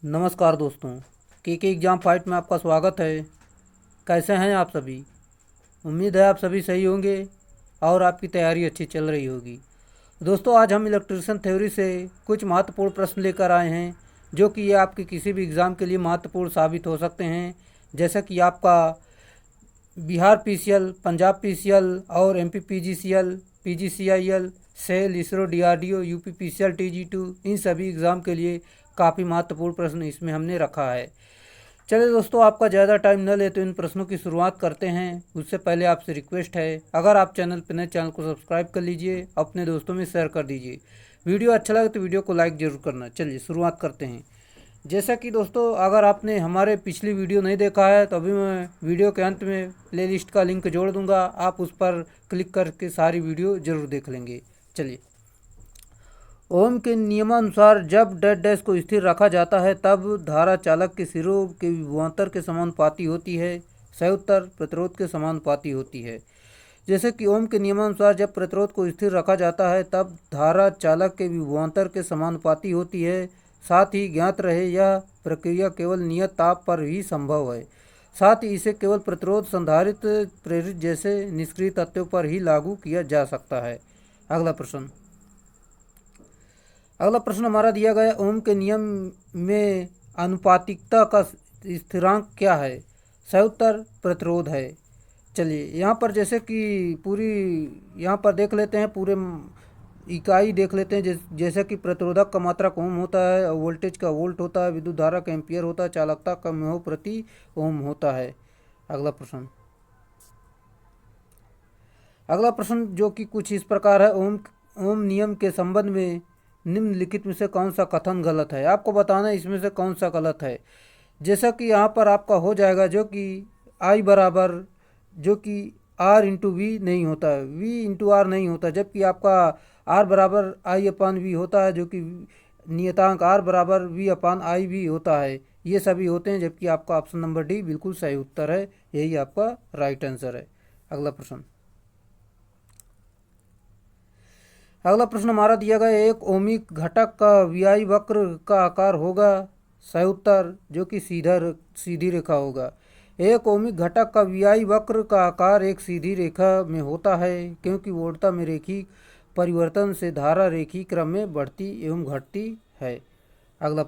नमस्कार दोस्तों, के एग्ज़ाम फाइट में आपका स्वागत है। कैसे हैं आप सभी? उम्मीद है आप सभी सही होंगे और आपकी तैयारी अच्छी चल रही होगी। दोस्तों, आज हम इलेक्ट्रिशियन थ्योरी से कुछ महत्वपूर्ण प्रश्न लेकर आए हैं जो कि ये आपके किसी भी एग्ज़ाम के लिए महत्वपूर्ण साबित हो सकते हैं। जैसा कि आपका बिहार पीसीएल, पंजाब पीसीएल और MP PGCL, PGCIL, SAIL, ISRO, DRDO, UP PCL, TG two, इन सभी एग्ज़ाम के लिए काफ़ी महत्वपूर्ण प्रश्न इसमें हमने रखा है। चलिए दोस्तों, आपका ज़्यादा टाइम न ले तो इन प्रश्नों की शुरुआत करते हैं। उससे पहले आपसे रिक्वेस्ट है, अगर आप चैनल पर नए, चैनल को सब्सक्राइब कर लीजिए, अपने दोस्तों में शेयर कर दीजिए। वीडियो अच्छा लगे तो वीडियो को लाइक ज़रूर करना। चलिए शुरुआत करते हैं। जैसा कि दोस्तों, अगर आपने हमारे पिछली वीडियो नहीं देखा है तो अभी मैं वीडियो के अंत में प्लेलिस्ट का लिंक जोड़ दूंगा, आप उस पर क्लिक करके सारी वीडियो ज़रूर देख लेंगे। चलिए, ओम के नियमानुसार जब डेड डैश को स्थिर रखा जाता है तब धारा चालक के सिरों के विभवांतर के समानुपाती होती है। सही उत्तर प्रतिरोध के समानुपाती होती है। जैसे कि ओम के नियमानुसार जब प्रतिरोध को स्थिर रखा जाता है तब धारा चालक के विभवांतर के समानुपाती होती है। साथ ही ज्ञात रहे यह प्रक्रिया केवल नियत ताप पर ही संभव है। साथ ही इसे केवल प्रतिरोध, संधारित्र, प्रेरित जैसे निष्क्रिय तत्वों पर ही लागू किया जा सकता है। अगला प्रश्न हमारा दिया गया, ओम के नियम में आनुपातिकता का स्थिरांक क्या है? सही उत्तर प्रतिरोध है। चलिए, यहाँ पर जैसे कि पूरी यहाँ पर देख लेते हैं, पूरे इकाई देख लेते हैं। जैसे कि प्रतिरोधक का मात्रक ओम होता है, वोल्टेज का वोल्ट होता है, विद्युत धारा का एम्पियर होता है, चालकता का म्हो प्रति ओम होता है। अगला प्रश्न जो कि कुछ इस प्रकार है, ओम नियम के संबंध में निम्नलिखित में से कौन सा कथन गलत है? आपको बताना है इसमें से कौन सा गलत है। जैसा कि यहाँ पर आपका हो जाएगा, जो कि आई बराबर, जो कि आर इंटू वी नहीं होता है, वी इंटू आर नहीं होता, जबकि आपका आर बराबर आई अपान वी होता है, जो कि नियतांक आर बराबर वी अपान आई वी होता है। ये सभी होते हैं, जबकि आपका ऑप्शन नंबर डी बिल्कुल सही उत्तर है, यही आपका राइट आंसर है। अगला प्रश्न हमारा दिया गया, एक ओमिक घटक का वीआई वक्र का आकार होगा। सही उत्तर जो कि सीधी रेखा होगा। एक ओमिक घटक का वीआई वक्र का आकार एक सीधी रेखा में होता है, क्योंकि वोल्टता में रेखीय परिवर्तन से धारा रेखीय क्रम में बढ़ती एवं घटती है। अगला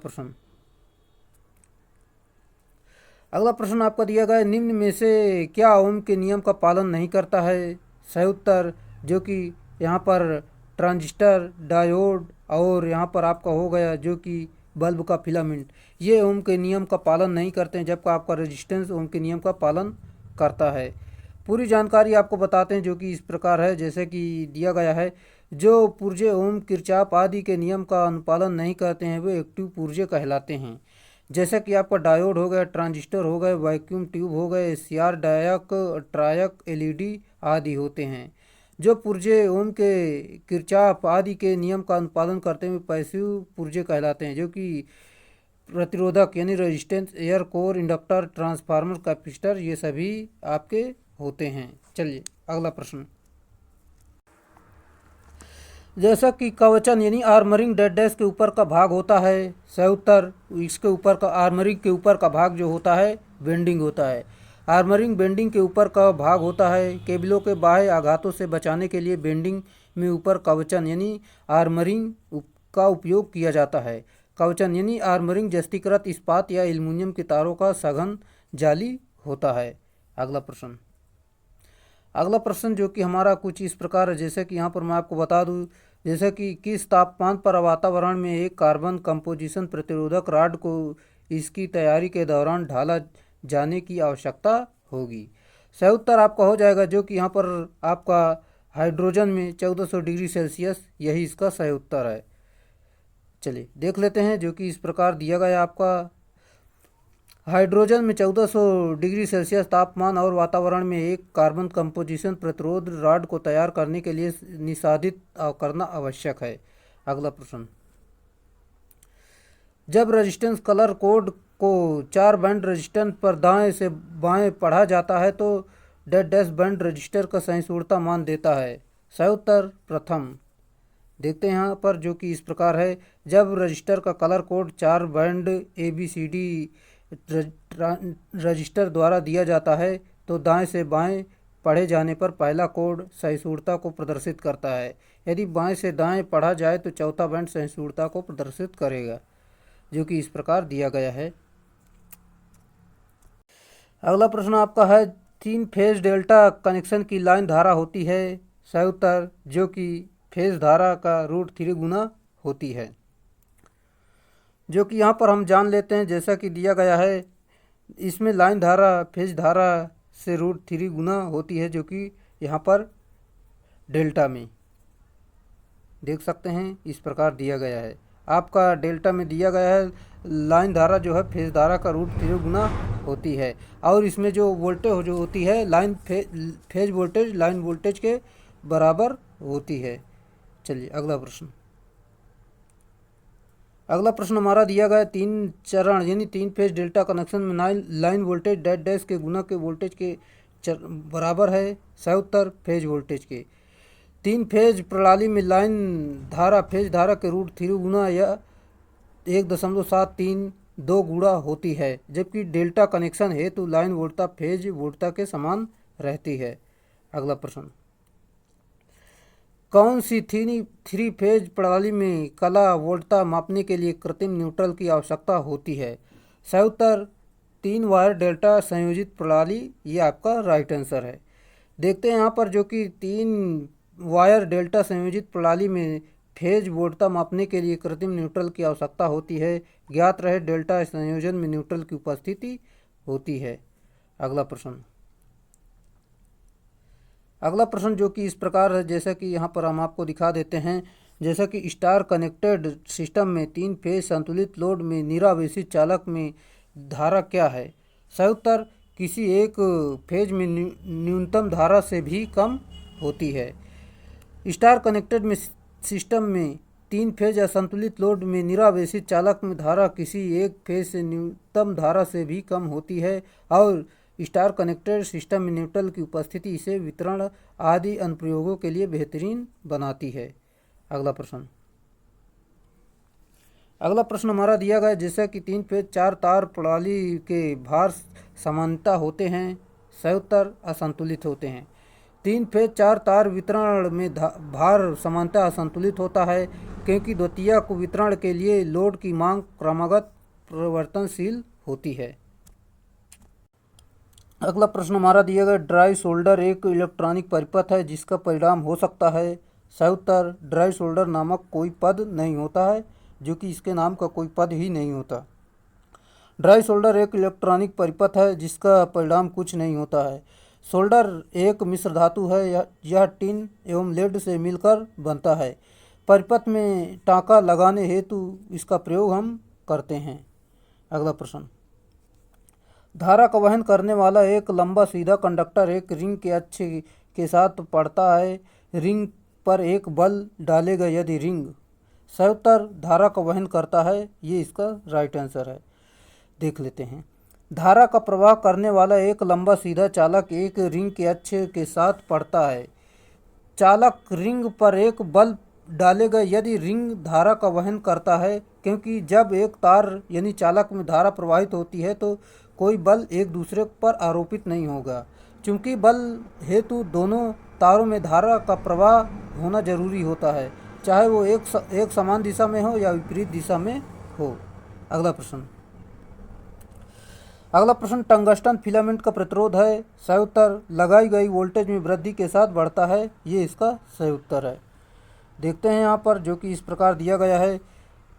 प्रश्न आपका दिया गया, निम्न में से क्या ओम के नियम का पालन नहीं करता है? सही उत्तर जो कि यहाँ पर ट्रांजिस्टर, डायोड और यहाँ पर आपका हो गया जो कि बल्ब का फिलामेंट, ये ओम के नियम का पालन नहीं करते हैं, जबकि आपका रेजिस्टेंस ओम के नियम का पालन करता है। पूरी जानकारी आपको बताते हैं, जो कि इस प्रकार है। जैसे कि दिया गया है, जो पुर्जे ओम, किरचॉफ आदि के नियम का अनुपालन नहीं करते हैं वे एक्टिव पुर्जे कहलाते हैं। जैसे कि आपका डायोड हो गया, ट्रांजिस्टर हो गए, वैक्यूम ट्यूब हो गए, सीआर, डायक, ट्रायक, एलईडी आदि होते हैं। जो पुर्जे ओम के, किरचॉफ आदि के नियम का अनुपालन करते हुए पैसिव पुर्जे कहलाते हैं, जो कि प्रतिरोधक यानी resistance, air core, inductor, transformer, capacitor, ये सभी आपके होते हैं। चलिए अगला प्रश्न, जैसा कि कवचन यानी आर्मरिंग डेड डैश के ऊपर का भाग होता है। सही उत्तर, इसके ऊपर का आर्मरिंग के ऊपर का भाग जो होता है बेंडिंग होता है। आर्मरिंग बेंडिंग के ऊपर का भाग होता है। केबलों के बाह्य आघातों से बचाने के लिए बेंडिंग में ऊपर कवचन यानी आर्मरिंग का उपयोग किया जाता है। कवचन यानी आर्मरिंग जस्तीकृत इस्पात या एल्युमिनियम के तारों का सघन जाली होता है। अगला प्रश्न जो कि हमारा कुछ इस प्रकार है, जैसे कि यहाँ पर मैं आपको बता दूँ, जैसे कि किस तापमान पर वातावरण में एक कार्बन कंपोजिशन प्रतिरोधक रॉड को इसकी तैयारी के दौरान ढाला जाने की आवश्यकता होगी। सही उत्तर आपका हो जाएगा, जो कि यहाँ पर आपका हाइड्रोजन में 1400 डिग्री सेल्सियस, यही इसका सही उत्तर है। चलिए देख लेते हैं, जो कि इस प्रकार दिया गया आपका हाइड्रोजन में 1400 डिग्री सेल्सियस तापमान और वातावरण में एक कार्बन कंपोजिशन प्रतिरोध रॉड को तैयार करने के लिए निषादित करना आवश्यक है। अगला प्रश्न, जब रेजिस्टेंस कलर कोड को 4 बैंड रेजिस्टेंस पर दाएं से बाएं पढ़ा जाता है तो डेड डैश बैंड रजिस्टर का सहिष्णुता मान देता है। सही उत्तर प्रथम। देखते हैं यहाँ पर जो कि इस प्रकार है। जब रजिस्टर का colour code 4 band ABCD register द्वारा दिया जाता है तो दाएं से बाएं पढ़े जाने पर पहला कोड सहिष्णुता को प्रदर्शित करता है। यदि बाएं से दाएं पढ़ा जाए तो चौथा बैंड सहिष्णुता को प्रदर्शित करेगा, जो कि इस प्रकार दिया गया है। अगला प्रश्न आपका है 3 फेज डेल्टा कनेक्शन की लाइन धारा होती है। सही उत्तर जो कि फेज धारा का √3 गुना होती है, जो कि यहाँ पर हम जान लेते हैं जैसा कि दिया गया है। इसमें लाइन धारा फेज धारा से √3 गुना होती है, जो कि यहाँ पर डेल्टा में देख सकते हैं इस प्रकार दिया गया है। आपका डेल्टा में दिया गया है लाइन धारा जो है फेज धारा का √3 गुना होती है, और इसमें जो वोल्टेज जो होती है line phase voltage line voltage के बराबर होती है। चलिए अगला प्रश्न हमारा दिया गया 3 चरण यानी 3 फेज डेल्टा कनेक्शन में लाइन वोल्टेज डैश डैश के गुना के वोल्टेज के बराबर है। सही उत्तर फेज वोल्टेज के। 3 फेज प्रणाली में लाइन धारा फेज धारा के √3 गुना या 1.732 गुणा होती है, जबकि डेल्टा कनेक्शन है तो लाइन वोल्टता फेज वोल्टता के समान रहती है। अगला प्रश्न, कौन सी 3 फेज प्रणाली में कला वोल्टता मापने के लिए कृत्रिम न्यूट्रल की आवश्यकता होती है? सही उत्तर 3 वायर डेल्टा संयोजित प्रणाली, ये आपका राइट आंसर है। देखते हैं यहाँ पर जो कि 3 वायर डेल्टा संयोजित प्रणाली में फेज वोल्टता मापने के लिए कृत्रिम न्यूट्रल की आवश्यकता होती है। ज्ञात रहे डेल्टा संयोजन में न्यूट्रल की उपस्थिति होती है। अगला प्रश्न जो कि इस प्रकार है, जैसा कि यहाँ पर हम आपको दिखा देते हैं। जैसा कि स्टार कनेक्टेड सिस्टम में 3 फेज संतुलित लोड में निरावेशित चालक में धारा क्या है? सही उत्तर किसी एक फेज में न्यूनतम धारा से भी कम होती है। स्टार कनेक्टेड में सिस्टम में 3 फेज असंतुलित लोड में निरावेशित चालक में धारा किसी एक फेज से न्यूनतम धारा से भी कम होती है, और स्टार कनेक्टेड सिस्टम में न्यूट्रल की उपस्थिति इसे वितरण आदि अनुप्रयोगों के लिए बेहतरीन बनाती है। अगला प्रश्न हमारा दिया गया जैसा कि 3 फेज 4 तार प्रणाली के भार समानता होते हैं। सही उत्तर असंतुलित होते हैं। 3 फेज 4 तार वितरण में भार समानता असंतुलित होता है, क्योंकि द्वितीयक वितरण के लिए लोड की मांग क्रमागत परिवर्तनशील होती है। अगला प्रश्न हमारा दिया गया ड्राई सोल्डर एक इलेक्ट्रॉनिक परिपथ है जिसका परिणाम हो सकता है। सही उत्तर ड्राई सोल्डर नामक कोई पद नहीं होता है, जो कि इसके नाम का कोई पद ही नहीं होता। ड्राई सोल्डर एक इलेक्ट्रॉनिक परिपथ है जिसका परिणाम कुछ नहीं होता है। सोल्डर एक मिश्र धातु है, यह टिन एवं लेड से मिलकर बनता है। परिपथ में टाँका लगाने हेतु इसका प्रयोग हम करते हैं। अगला प्रश्न, धारा का वहन करने वाला एक लंबा सीधा कंडक्टर एक रिंग के अक्ष के साथ पड़ता है। रिंग पर एक बल डालेगा यदि रिंग। सही उत्तर धारा का वहन करता है, ये इसका राइट आंसर है। देख लेते हैं। धारा का प्रवाह करने वाला एक लंबा सीधा चालक एक रिंग के अक्ष के साथ पड़ता है। चालक रिंग पर एक बल डालेगा यदि रिंग धारा का वहन करता है, क्योंकि जब एक तार यानी चालक में धारा प्रवाहित होती है तो कोई बल एक दूसरे पर आरोपित नहीं होगा। चूंकि बल हेतु दोनों तारों में धारा का प्रवाह होना जरूरी होता है, चाहे वो एक समान दिशा में हो या विपरीत दिशा में हो। अगला प्रश्न टंगस्टन फिलामेंट का प्रतिरोध है। सही उत्तर लगाई गई वोल्टेज में वृद्धि के साथ बढ़ता है, ये इसका सही उत्तर है। देखते हैं यहाँ पर जो कि इस प्रकार दिया गया है।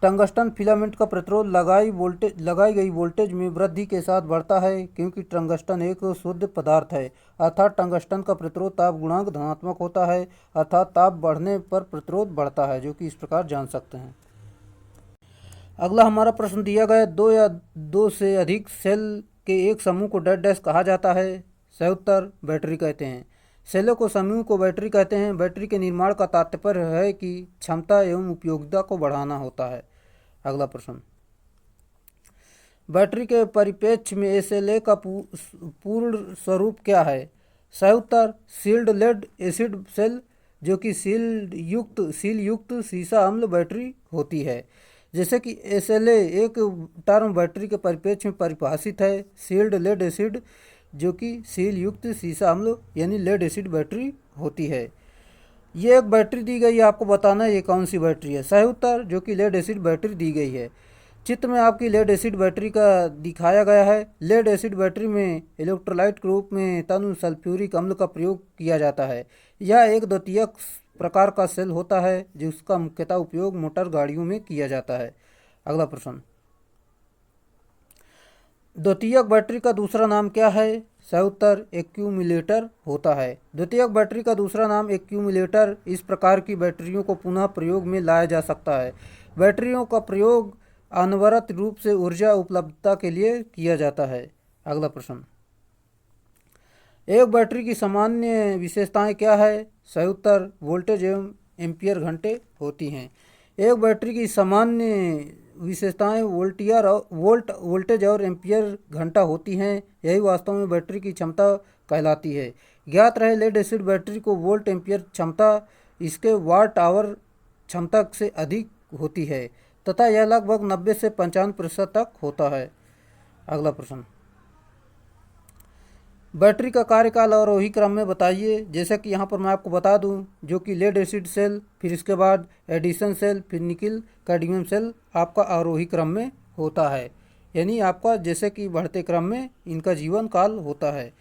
टंगस्टन फिलामेंट का प्रतिरोध लगाई गई वोल्टेज में वृद्धि के साथ बढ़ता है, क्योंकि टंगस्टन एक शुद्ध पदार्थ है, अर्थात टंगस्टन का प्रतिरोध ताप गुणांक धनात्मक होता है, अर्थात ताप बढ़ने पर प्रतिरोध बढ़ता है, जो कि इस प्रकार जान सकते हैं। अगला हमारा प्रश्न दिया गया 2 या 2 से अधिक सेल के एक समूह को डैश डैश कहा जाता है। सही उत्तर बैटरी कहते हैं। सेलों को समूह को बैटरी कहते हैं। बैटरी के निर्माण का तात्पर्य है कि क्षमता एवं उपयोगिता को बढ़ाना होता है। अगला प्रश्न, बैटरी के परिप्रेक्ष्य में SLA का पूर्ण स्वरूप क्या है? सही उत्तर सील्ड लेड एसिड सेल, जो कि सील युक्त सीसा अम्ल बैटरी होती है। जैसे कि SLA एक टर्म बैटरी के परिप्रेक्ष्य में परिभाषित है। सील्ड लेड एसिड जो कि सील युक्त सीसा अम्ल यानी लेड एसिड बैटरी होती है। ये एक बैटरी दी गई है, आपको बताना है ये कौन सी बैटरी है। सही उत्तर जो कि लेड एसिड बैटरी दी गई है। चित्र में आपकी लेड एसिड बैटरी का दिखाया गया है। लेड एसिड बैटरी में इलेक्ट्रोलाइट के रूप में तनु सल्फ्यूरिक अम्ल का प्रयोग किया जाता है। यह एक द्वितीयक प्रकार का सेल होता है जिसका मुख्यतः उपयोग मोटर गाड़ियों में किया जाता है। अगला प्रश्न, द्वितीयक बैटरी का दूसरा नाम क्या है? सही उत्तर एक्यूमुलेटर होता है। द्वितीयक बैटरी का दूसरा नाम एक्यूमुलेटर। इस प्रकार की बैटरियों को पुनः प्रयोग में लाया जा सकता है। बैटरियों का प्रयोग अनवरत रूप से ऊर्जा उपलब्धता के लिए किया जाता है। अगला प्रश्न, एक बैटरी की सामान्य विशेषताएं क्या है? सही उत्तर वोल्टेज एवं एम्पियर घंटे होती हैं। एक बैटरी की सामान्य विशेषताएं वोल्टेज और एम्पियर घंटा होती हैं। यही वास्तव में बैटरी की क्षमता कहलाती है। ज्ञात रहे लेड एसिड बैटरी को वोल्ट एम्पियर क्षमता इसके वाट आवर क्षमता से अधिक होती है तथा यह लगभग 90 से 95% तक होता है। अगला प्रश्न, बैटरी का कार्यकाल आरोही क्रम में बताइए। जैसे कि यहाँ पर मैं आपको बता दूं, जो कि लेड एसिड सेल, फिर इसके बाद एडिशन सेल, फिर निकिल कैडमियम सेल आपका आरोही क्रम में होता है। यानी आपका जैसे कि बढ़ते क्रम में इनका जीवन काल होता है।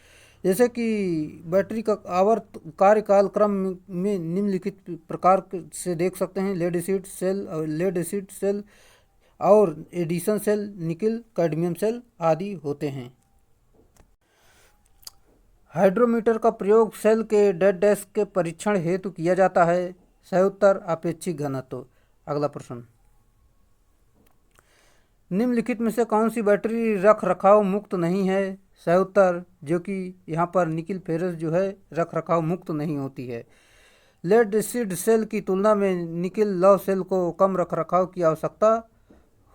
जैसे कि बैटरी का आवर्त कार्यकाल क्रम में निम्नलिखित प्रकार से देख सकते हैं। लेड एसिड सेल और Edison cell, nickel cadmium cell आदि होते हैं। हाइड्रोमीटर का प्रयोग सेल के डेड डैश के परीक्षण हेतु किया जाता है। सही उत्तर अपेक्षित घनत्व। अगला प्रश्न, निम्नलिखित में से कौन सी बैटरी रख रखाव मुक्त नहीं है? सही उत्तर जो कि यहाँ पर निकिल फेरस जो है रख रखाव मुक्त नहीं होती है। लेड एसिड सेल की तुलना में निकिल लौह सेल को कम रख रखाव की आवश्यकता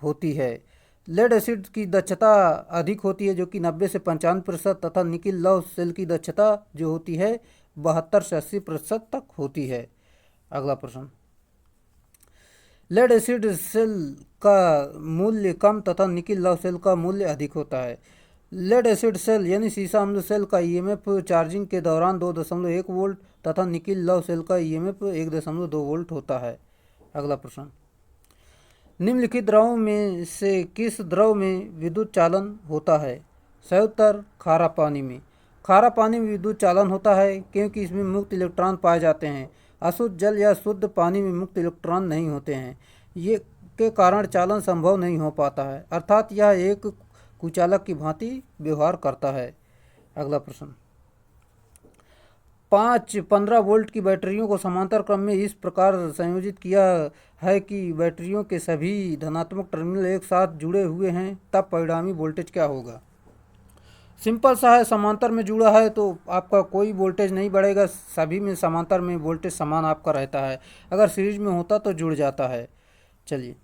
होती है। लेड एसिड की दक्षता अधिक होती है जो कि 90 से 95% तथा निकिल लौह सेल की दक्षता जो होती है 72 से 80% तक होती है। अगला प्रश्न, लेड एसिड सेल का मूल्य कम तथा निकिल लौह सेल का मूल्य अधिक होता है। लेड एसिड सेल यानी सीसा अम्ल सेल का ईएमएफ चार्जिंग के दौरान 2.1 वोल्ट तथा निकिल लौह सेल का ईएमएफ 1.2 वोल्ट होता है। अगला प्रश्न, निम्नलिखित द्रवों में से किस द्रव में विद्युत चालन होता है? सही उत्तर खारा पानी में। खारा पानी में विद्युत चालन होता है क्योंकि इसमें मुक्त इलेक्ट्रॉन पाए जाते हैं। अशुद्ध जल या शुद्ध पानी में मुक्त इलेक्ट्रॉन नहीं होते हैं। ये के कारण चालन संभव नहीं हो पाता है, अर्थात यह एक कुचालक की भांति व्यवहार करता है। अगला प्रश्न, 15 वोल्ट की बैटरियों को समांतर क्रम में इस प्रकार संयोजित किया है कि बैटरियों के सभी धनात्मक टर्मिनल एक साथ जुड़े हुए हैं, तब परिणामी वोल्टेज क्या होगा? सिंपल सा है, समांतर में जुड़ा है तो आपका कोई वोल्टेज नहीं बढ़ेगा। सभी में समांतर में वोल्टेज समान आपका रहता है। अगर सीरीज में होता तो जुड़ जाता है। चलिए,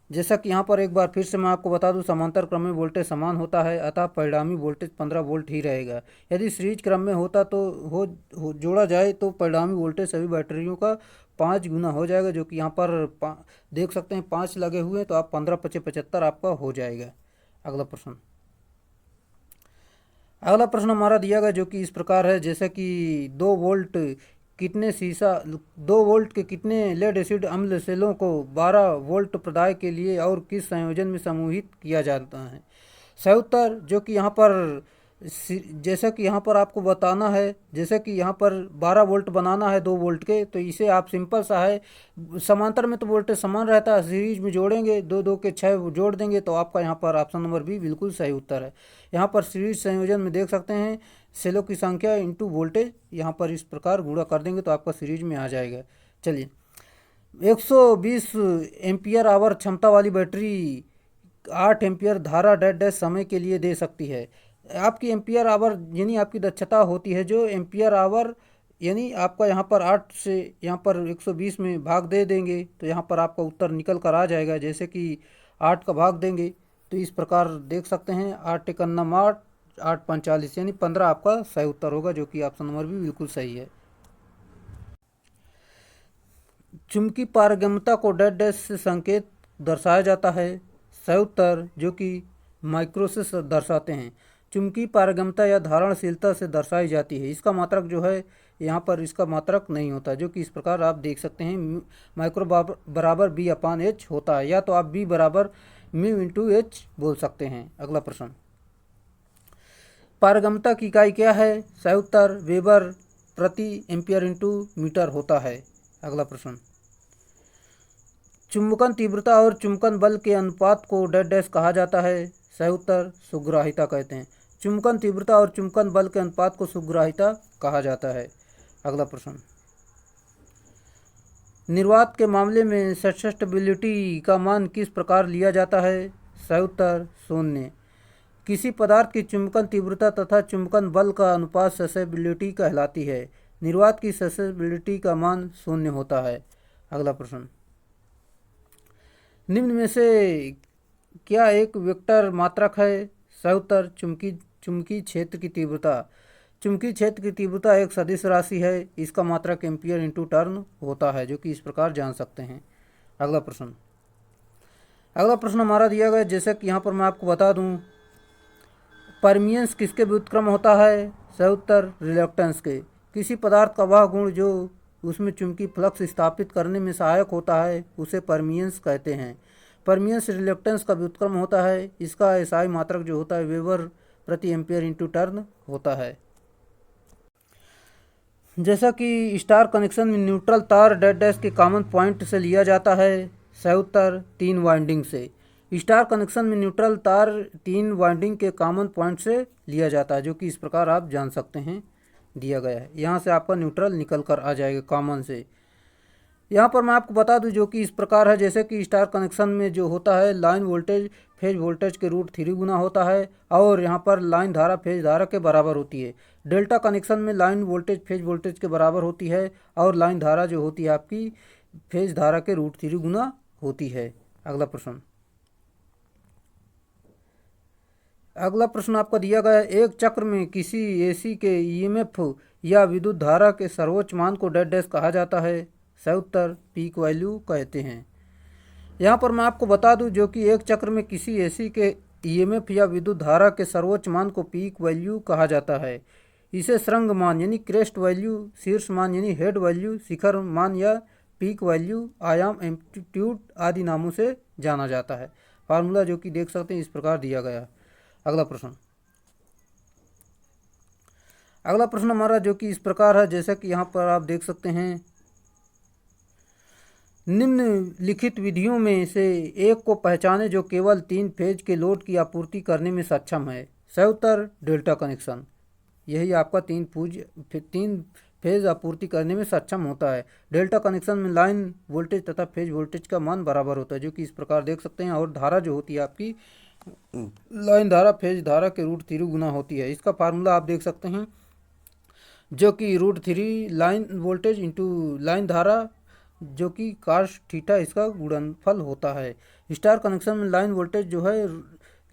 जैसा कि यहाँ पर एक बार फिर से मैं आपको बता दूं, समांतर क्रम में वोल्टेज समान होता है, अतः परिणामी वोल्टेज 15 वोल्ट ही रहेगा। यदि सीरीज क्रम में होता तो जोड़ा जाए तो परिणामी वोल्टेज सभी बैटरियों का 5 गुना हो जाएगा, जो कि यहाँ पर देख सकते हैं 5 लगे हुए हैं, तो आप 15 × 5 = 75 आपका हो जाएगा। अगला प्रश्न हमारा दिया गया जो कि इस प्रकार है, जैसे कि 2 वोल्ट के कितने लेड एसिड अम्ल सेलों को 12 वोल्ट प्रदाय के लिए और किस संयोजन में समूहित किया जाता है? सही उत्तर जो कि यहाँ पर जैसे कि यहाँ पर आपको बताना है, जैसे कि यहाँ पर 12 वोल्ट बनाना है 2 वोल्ट के, तो इसे आप सिंपल सा है, समांतर में तो वोल्टेज समान रहता है, सीरीज में जोड़ेंगे 2 2 के 6 जोड़ देंगे, तो आपका यहाँ पर ऑप्शन नंबर बी बिल्कुल सही उत्तर है। यहाँ पर सीरीज संयोजन में देख सकते हैं सेलों की संख्या इंटू वोल्टेज, यहाँ पर इस प्रकार गुणा कर देंगे तो आपका सीरीज में आ जाएगा। चलिए, 120 एम्पियर आवर क्षमता वाली बैटरी 8 एम्पियर धारा डेड डैश समय के लिए दे सकती है। आपकी एम्पियर आवर यानी आपकी दक्षता होती है जो एम्पियर आवर, यानी आपका यहाँ पर 8 से यहाँ पर 120 में भाग दे देंगे तो यहाँ पर आपका उत्तर निकल कर आ जाएगा। जैसे कि 8 का भाग देंगे तो इस प्रकार देख सकते हैं 8 × 9 = 8, 8 × 5 = 45, यानी 15 आपका सही उत्तर होगा, जो कि ऑप्शन नंबर भी बिल्कुल सही है। चुंबकीय पारगम्यता को डैश डैश से संकेत दर्शाया जाता है। सही उत्तर जो कि माइक्रो से दर्शाते हैं। चुंबकीय पारगम्यता या धारणशीलता से दर्शाई जाती है। इसका मात्रक जो है यहाँ पर इसका मात्रक नहीं होता, जो कि इस प्रकार आप देख सकते हैं माइक्रो बराबर बी अपान एच होता है, या तो आप बी बराबर म्यू इंटू एच बोल सकते हैं। अगला प्रश्न, पारगम्यता की इकाई क्या है? सही उत्तर वेबर प्रति एम्पियर इंटू मीटर होता है। अगला प्रश्न, चुंबकन तीव्रता और चुंबकन बल के अनुपात को डैश डैश कहा जाता है। सही उत्तर सुग्राहिता कहते हैं। चुंबकन तीव्रता और चुंबकन बल के अनुपात को सुग्राहिता कहा जाता है। अगला प्रश्न, निर्वात के मामले में सस्टेनेबिलिटी का मान किस प्रकार लिया जाता है? सही उत्तर शून्य। किसी पदार्थ की चुंबकन तीव्रता तथा चुंबकन बल का अनुपात सस्टेनेबिलिटी कहलाती है। निर्वात की सस्टेनेबिलिटी का मान शून्य होता है। अगला प्रश्न, निम्न में से क्या एक वेक्टर मात्रक है? सही उत्तर चुंबकीय क्षेत्र की तीव्रता। चुंबकीय क्षेत्र की तीव्रता एक सदिश राशि है। इसका मात्रक एम्पियर इंटू टर्न होता है, जो कि इस प्रकार जान सकते हैं। अगला प्रश्न, हमारा दिया गया, जैसे कि यहाँ पर मैं आपको बता दूँ, परमियंस किसके व्युत्क्रम होता है? सही उत्तर रिलक्टेंस के। किसी पदार्थ का वह गुण जो उसमें चुंबकीय फ्लक्स स्थापित करने में सहायक होता है उसे परमियंस कहते हैं। परमियंस रिलक्टेंस का व्युत्क्रम होता है। इसका एसआई मात्रक जो होता है वेबर प्रति एम्पियर इंटू टर्न होता है। जैसा कि स्टार कनेक्शन में न्यूट्रल तार डैश डैश के कॉमन पॉइंट से लिया जाता है। सही उत्तर 3 वाइंडिंग से। स्टार कनेक्शन में न्यूट्रल तार 3 वाइंडिंग के कॉमन पॉइंट से लिया जाता है, जो कि इस प्रकार आप जान सकते हैं दिया गया है। यहाँ से आपका न्यूट्रल निकल कर आ जाएगा कॉमन से। यहाँ पर मैं आपको बता दूं जो कि इस प्रकार है, जैसे कि स्टार कनेक्शन में जो होता है लाइन वोल्टेज फेज वोल्टेज के √3 गुना होता है, और यहाँ पर लाइन धारा फेज धारा के बराबर होती है। डेल्टा कनेक्शन में लाइन वोल्टेज फेज वोल्टेज के बराबर होती है, और लाइन धारा जो होती है आपकी फेज धारा के √3 गुना होती है। अगला प्रश्न आपका दिया गया है, एक चक्र में किसी एसी के ईएमएफ या विद्युत धारा के सर्वोच्च मान को डैश डैश कहा जाता है। सही उत्तर पीक वैल्यू कहते हैं। यहाँ पर मैं आपको बता दूं जो कि एक चक्र में किसी एसी के ईएमएफ या विद्युत धारा के सर्वोच्च मान को पीक वैल्यू कहा जाता है। इसे श्रृंग मान यानी क्रेस्ट वैल्यू, शीर्ष मान यानी हेड वैल्यू, शिखर मान या पीक वैल्यू, आयाम, एम्पलीट्यूड आदि नामों से जाना जाता है। फार्मूला जो कि देख सकते हैं इस प्रकार दिया गया। अगला प्रश्न हमारा जो कि इस प्रकार है, जैसा कि यहाँ पर आप देख सकते हैं, निम्नलिखित विधियों में से एक को पहचाने जो केवल 3 फेज के लोड की आपूर्ति करने में सक्षम है। सही उत्तर डेल्टा कनेक्शन। यही आपका 3 फेज आपूर्ति करने में सक्षम होता है। डेल्टा कनेक्शन में लाइन वोल्टेज तथा फेज वोल्टेज का मान बराबर होता है, जो कि इस प्रकार देख सकते हैं, और धारा जो होती है आपकी लाइन धारा फेज धारा के √3 गुना होती है। इसका फार्मूला आप देख सकते हैं, जो कि √3 लाइन वोल्टेज इंटू लाइन धारा, जो कि cos थीटा इसका गुणनफल होता है। स्टार कनेक्शन में लाइन वोल्टेज जो है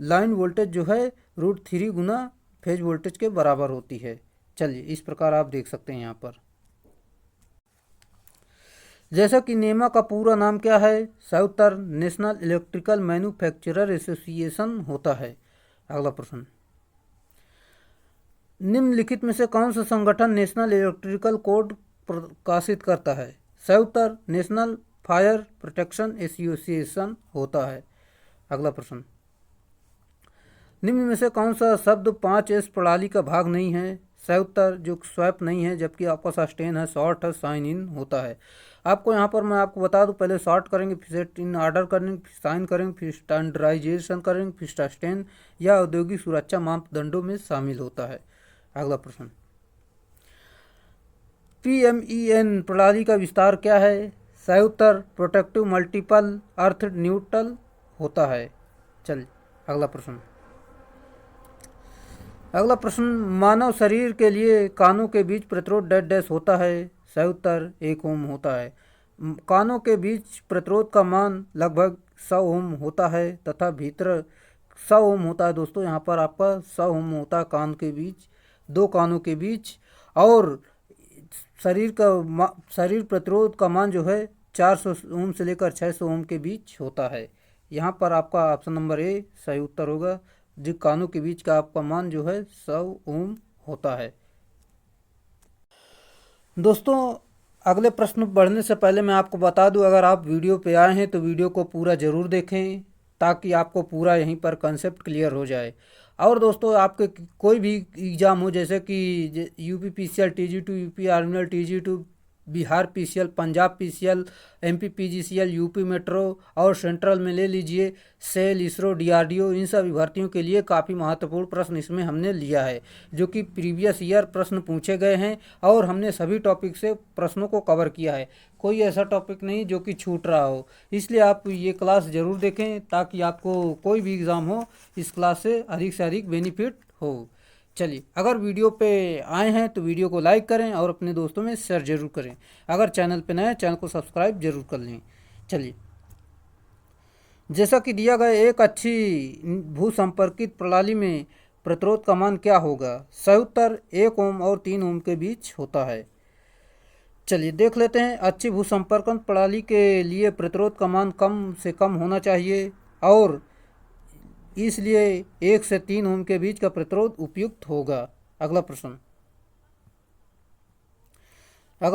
√3 गुना फेज वोल्टेज के बराबर होती है। चलिए इस प्रकार आप देख सकते हैं यहाँ पर। जैसा कि नेमा का पूरा नाम क्या है? सही उत्तर नेशनल इलेक्ट्रिकल मैन्युफैक्चरर एसोसिएशन होता है। अगला प्रश्न, निम्नलिखित में से कौन सा संगठन नेशनल इलेक्ट्रिकल कोड प्रकाशित करता है? सही उत्तर नेशनल फायर प्रोटेक्शन एसोसिएशन होता है। अगला प्रश्न, निम्न में से कौन सा शब्द 5S प्रणाली का भाग नहीं है? सही उत्तर जो स्वैप नहीं है, जबकि आपका सस्टेन है, शॉर्ट है, साइन इन होता है। आपको यहाँ पर मैं आपको बता दूं, पहले शॉर्ट करेंगे, फिर सेट इन ऑर्डर करेंगे, फिर साइन करेंगे, फिर स्टैंडर्डाइजेशन करेंगे, फिर सस्टेन या औद्योगिक सुरक्षा मापदंडों में शामिल होता है। अगला प्रश्न, PMEN प्रणाली का विस्तार क्या है? सही उत्तर प्रोटेक्टिव मल्टीपल अर्थ न्यूट्रल होता है। चलिए अगला प्रश्न, मानव शरीर के लिए कानों के बीच प्रतिरोध डैश डैश होता है। सही उत्तर 1 ओम होता है। कानों के बीच प्रतिरोध का मान लगभग 100 ओम होता है तथा भीतर 100 ओम होता है। दोस्तों यहाँ पर आपका 100 ओम होता है कान के बीच, 2 कानों के बीच, और शरीर प्रतिरोध का मान जो है 400 ओम से लेकर 600 ओम के बीच होता है। यहाँ पर आपका ऑप्शन नंबर ए सही उत्तर होगा। जो कानों के बीच का आपका मान जो है 100 ओम होता है। दोस्तों, अगले प्रश्न बढ़ने से पहले मैं आपको बता दूं, अगर आप वीडियो पे आए हैं तो वीडियो को पूरा ज़रूर देखें ताकि आपको पूरा यहीं पर कंसेप्ट क्लियर हो जाए। और दोस्तों, आपके कोई भी एग्ज़ाम हो, जैसे कि यूपी पीसीएल, टीजी2, यूपी आर्मिनल, TG two, Bihar PCL, Punjab PCL, MP PGCL, UP metro और सेंट्रल में ले लीजिए सेल, इसरो, डीआरडीओ, इन सभी भर्तियों के लिए काफ़ी महत्वपूर्ण प्रश्न इसमें हमने लिया है, जो कि प्रीवियस ईयर प्रश्न पूछे गए हैं और हमने सभी टॉपिक से प्रश्नों को कवर किया है। कोई ऐसा टॉपिक नहीं जो कि छूट रहा हो। इसलिए आप ये क्लास ज़रूर देखें ताकि आपको कोई भी एग्ज़ाम हो इस क्लास से अधिक बेनिफिट हो। चलिए, अगर वीडियो पे आए हैं तो वीडियो को लाइक करें और अपने दोस्तों में शेयर जरूर करें। अगर चैनल पे नए हैं, चैनल को सब्सक्राइब जरूर कर लें। चलिए, जैसा कि दिया गया, एक अच्छी भू संपर्कित प्रणाली में प्रतिरोध का मान क्या होगा? सही उत्तर 1 ओम और 3 ओम के बीच होता है। चलिए देख लेते हैं। अच्छी भू संपर्कन प्रणाली के लिए प्रतिरोध का मान कम से कम होना चाहिए और इसलिए 1 से 3 ओम के बीच का प्रतिरोध उपयुक्त होगा। अगला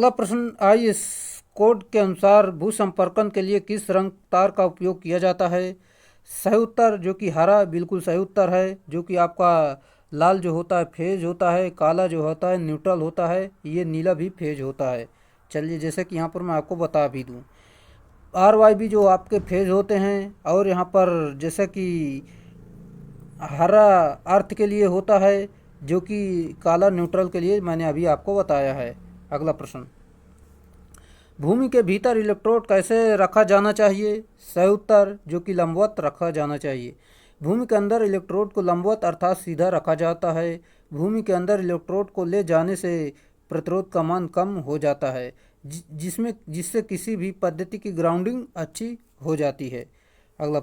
प्रश्न आई इस कोड के अनुसार भू संपर्कन के लिए किस रंग तार का उपयोग किया जाता है? सही उत्तर जो कि हरा बिल्कुल सही उत्तर है। जो कि आपका लाल जो होता है फेज होता है, काला जो होता है न्यूट्रल होता है, ये नीला भी फेज होता है। चलिए, जैसे कि यहाँ पर मैं आपको बता भी दूँ, RYB जो आपके फेज होते हैं और यहाँ पर जैसे कि हरा अर्थ के लिए होता है, जो कि काला न्यूट्रल के लिए मैंने अभी आपको बताया है। अगला प्रश्न, भूमि के भीतर इलेक्ट्रोड कैसे रखा जाना चाहिए? सही उत्तर जो कि लंबवत रखा जाना चाहिए। भूमि के अंदर इलेक्ट्रोड को लंबवत अर्थात सीधा रखा जाता है। भूमि के अंदर इलेक्ट्रोड को ले जाने से प्रतिरोध का मान कम हो जाता है, जिससे किसी भी पद्धति की ग्राउंडिंग अच्छी हो जाती है। अगला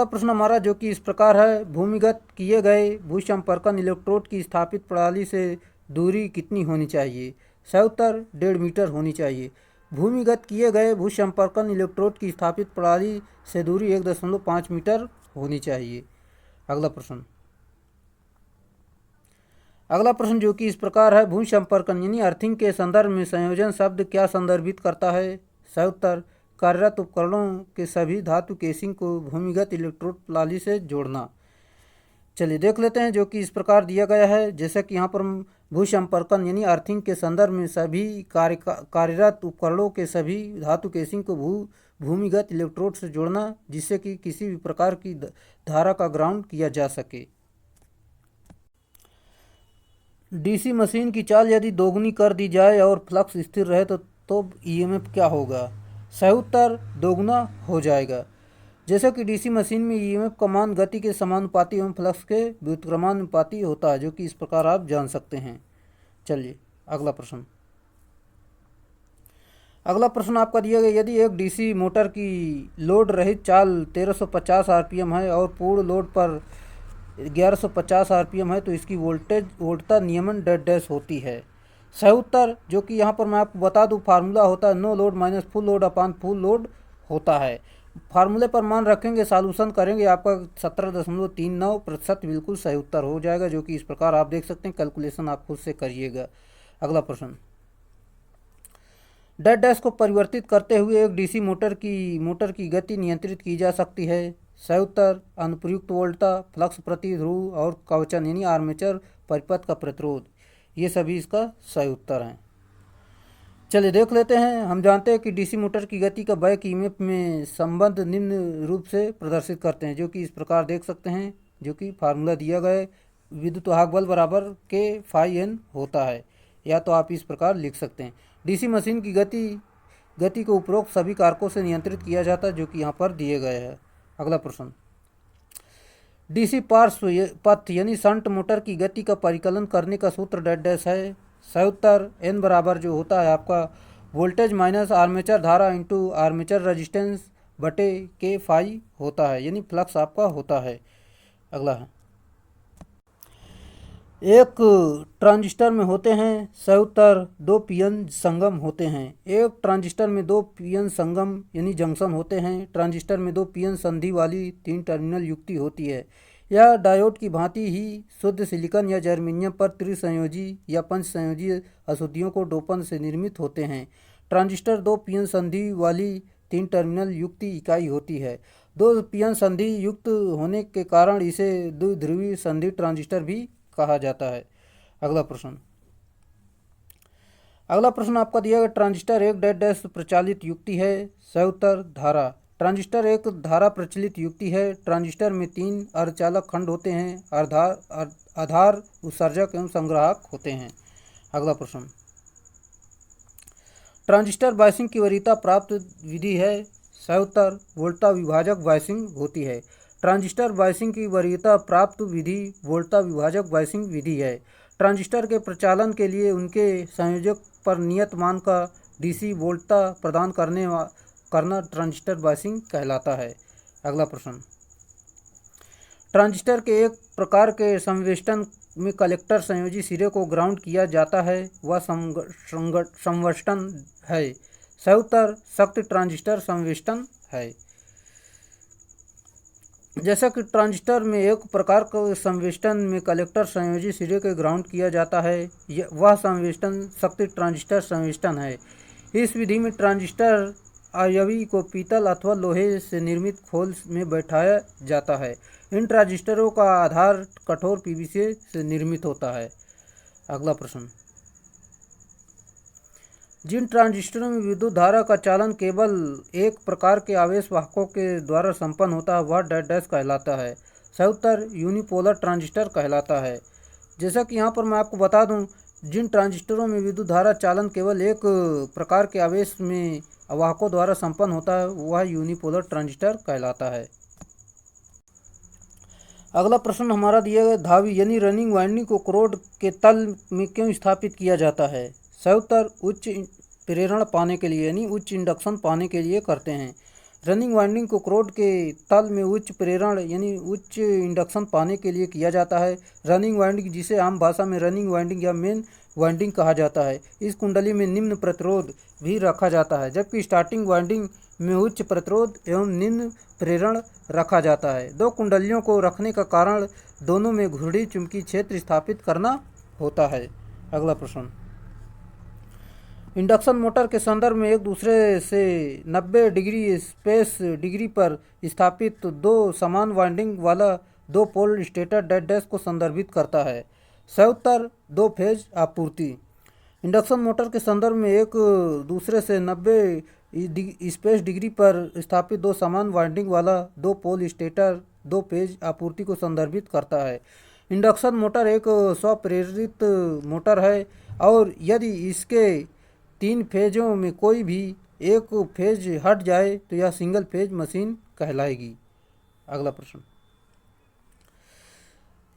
प्रश्न हमारा जो कि इस प्रकार है, भूमिगत किए गए भू संपर्कन इलेक्ट्रोड की स्थापित प्रणाली से दूरी कितनी होनी चाहिए? सही उत्तर 1.5 मीटर होनी चाहिए। भूमिगत किए गए भू संपर्कन इलेक्ट्रोड की स्थापित प्रणाली से दूरी 1.5 मीटर होनी चाहिए। अगला प्रश्न जो कि इस प्रकार है, भू संपर्कन यानी अर्थिंग के संदर्भ में संयोजन शब्द क्या संदर्भित करता है? सही उत्तर कार्यरत उपकरणों के सभी धातु केसिंग को भूमिगत इलेक्ट्रोड प्रणाली से जोड़ना। चलिए देख लेते हैं, जो कि इस प्रकार दिया गया है। जैसे कि यहाँ पर भू संपर्कन यानी अर्थिंग के संदर्भ में सभी कार्यरत उपकरणों के सभी धातु केसिंग को भूमिगत इलेक्ट्रोड से जोड़ना, जिससे कि किसी भी प्रकार की धारा का ग्राउंड किया जा सके। डीसी मशीन की चाल यदि दोगुनी कर दी जाए और फ्लक्स स्थिर रहे तो ईएमएफ क्या होगा? सही उत्तर दोगुना हो जाएगा। जैसे कि डीसी मशीन में ईएमएफ का मान गति के समानुपाती एवं फ्लक्स के व्युत्क्रमानुपाती होता है, जो कि इस प्रकार आप जान सकते हैं। चलिए अगला प्रश्न आपका दिया गया, यदि एक डीसी मोटर की लोड रहित चाल 1350 आरपीएम है और पूर्ण लोड पर 1150 आरपीएम है तो इसकी वोल्टता नियमन डैश होती है। सही उत्तर जो कि यहाँ पर मैं आपको बता दूँ, फार्मूला होता है no load minus full load upon full load होता है। फार्मूले पर मान रखेंगे, सॉल्यूशन करेंगे, आपका 17.39% बिल्कुल सही उत्तर हो जाएगा, जो कि इस प्रकार आप देख सकते हैं। कैलकुलेशन आप खुद से करिएगा। अगला प्रश्न, डैश को परिवर्तित करते हुए एक डीसी मोटर की गति नियंत्रित की जा सकती है। सही उत्तर अनुप्रयुक्त वोल्टता, फ्लक्स प्रति ध्रुव और कवचन यानी आर्मेचर परिपथ का प्रतिरोध, ये सभी इसका सही उत्तर हैं। चलिए देख लेते हैं। हम जानते हैं कि डीसी मोटर की गति का बैक ईएमएफ में संबंध निम्न रूप से प्रदर्शित करते हैं, जो कि इस प्रकार देख सकते हैं, जो कि फार्मूला दिया गया है, विद्युत वाहक बल बराबर के फाई एन होता है, या तो आप इस प्रकार लिख सकते हैं। डीसी मशीन की गति को उपरोक्त सभी कारकों से नियंत्रित किया जाता है, जो कि यहाँ पर दिए गए हैं। अगला प्रश्न, डीसी पार्श्व पथ यानी शंट मोटर की गति का परिकलन करने का सूत्र डैश है। सही उत्तर एन बराबर जो होता है आपका वोल्टेज माइनस आर्मेचर धारा इंटू आर्मेचर रेजिस्टेंस बटे के फाई होता है, यानी फ्लक्स आपका होता है। अगला है, एक ट्रांजिस्टर में होते हैं सयुतर दो पीएन संगम होते हैं। एक ट्रांजिस्टर में दो पीएन संगम यानी जंक्शन होते हैं। ट्रांजिस्टर में दो पीएन संधि वाली 3 टर्मिनल युक्ति होती है। यह डायोड की भांति ही शुद्ध सिलिकॉन या जर्मेनियम पर त्रिसंयोजी या पंचसंयोजी अशुद्धियों को डोपन से निर्मित होते हैं। ट्रांजिस्टर दो पीएन संधि वाली 3 टर्मिनल युक्ति इकाई होती है। दो पीएन संधि युक्त होने के कारण इसे द्विध्रुवी संधि ट्रांजिस्टर भी कहा जाता है। अगला प्रश्न आपका दिया गया, ट्रांजिस्टर एक डैश डैश प्रचालित युक्ति है। सयुतर धारा। ट्रांजिस्टर एक धारा प्रचलित युक्ति है। ट्रांजिस्टर में 3 अर्धचालक खंड होते हैं। आधार उत्सर्जक एवं संग्राहक होते हैं। अगला प्रश्न, ट्रांजिस्टर बायसिंग की वरीयता प्राप्त विधि है। सयुतर वोल्टा विभाजक बायसिंग होती है। ट्रांजिस्टर बायसिंग की वरीयता प्राप्त विधि वोल्टा विभाजक बायसिंग विधि है। ट्रांजिस्टर के प्रचालन के लिए उनके संयोजक पर नियत मान का डीसी वोल्टा प्रदान करना ट्रांजिस्टर बायसिंग कहलाता है। अगला प्रश्न, ट्रांजिस्टर के एक प्रकार के संवेष्टन में कलेक्टर संयोजी सिरे को ग्राउंड किया जाता है, वह संवेष्टन है। सयुतर शक्ति ट्रांजिस्टर संवेष्टन है। जैसा कि ट्रांजिस्टर में एक प्रकार का संवेष्टन में कलेक्टर संयोजी सिरे के ग्राउंड किया जाता है, वह संवेष्टन शक्ति ट्रांजिस्टर संवेष्टन है। इस विधि में ट्रांजिस्टर अवयवी को पीतल अथवा लोहे से निर्मित खोल में बैठाया जाता है। इन ट्रांजिस्टरों का आधार कठोर पीवीसी से निर्मित होता है। अगला प्रश्न, जिन ट्रांजिस्टरों में विद्युत धारा का चालन केवल एक प्रकार के आवेश वाहकों के द्वारा संपन्न होता है, वह डैश डैश कहलाता है। सयुतर यूनिपोलर ट्रांजिस्टर कहलाता है। जैसा कि यहाँ पर मैं आपको बता दूं, जिन ट्रांजिस्टरों में विद्युत धारा चालन केवल एक प्रकार के आवेश में वाहकों द्वारा संपन्न होता है, वह यूनिपोलर ट्रांजिस्टर कहलाता है। अगला प्रश्न हमारा दिया गया, धावी यानी रनिंग वाइंडिंग को क्रोड के तल में क्यों स्थापित किया जाता है। सयुतर उच्च प्रेरण पाने के लिए यानी उच्च इंडक्शन पाने के लिए करते हैं। रनिंग वाइंडिंग को क्रोड के तल में उच्च प्रेरण यानी उच्च इंडक्शन पाने के लिए किया जाता है। रनिंग वाइंडिंग, जिसे आम भाषा में रनिंग वाइंडिंग या मेन वाइंडिंग कहा जाता है, इस कुंडली में निम्न प्रतिरोध भी रखा जाता है, जबकि स्टार्टिंग वाइंडिंग में उच्च प्रतिरोध एवं निम्न प्रेरण रखा जाता है। दो कुंडलियों को रखने का कारण दोनों में घुर्डी चुंबकीय क्षेत्र स्थापित करना होता है। अगला प्रश्न, इंडक्शन मोटर के संदर्भ में एक दूसरे से 90 डिग्री स्पेस डिग्री पर स्थापित दो समान वाइंडिंग वाला दो पोल स्टेटर डैश डैश को संदर्भित करता है। सयुतर दो फेज आपूर्ति। इंडक्शन मोटर के संदर्भ में एक दूसरे से 90 स्पेस डिग्री पर स्थापित दो समान वाइंडिंग वाला दो पोल स्टेटर दो फेज आपूर्ति को संदर्भित करता है। इंडक्शन मोटर एक स्वप्रेरित मोटर है और यदि इसके 3 फेजों में कोई भी एक फेज हट जाए तो यह सिंगल फेज मशीन कहलाएगी। अगला प्रश्न,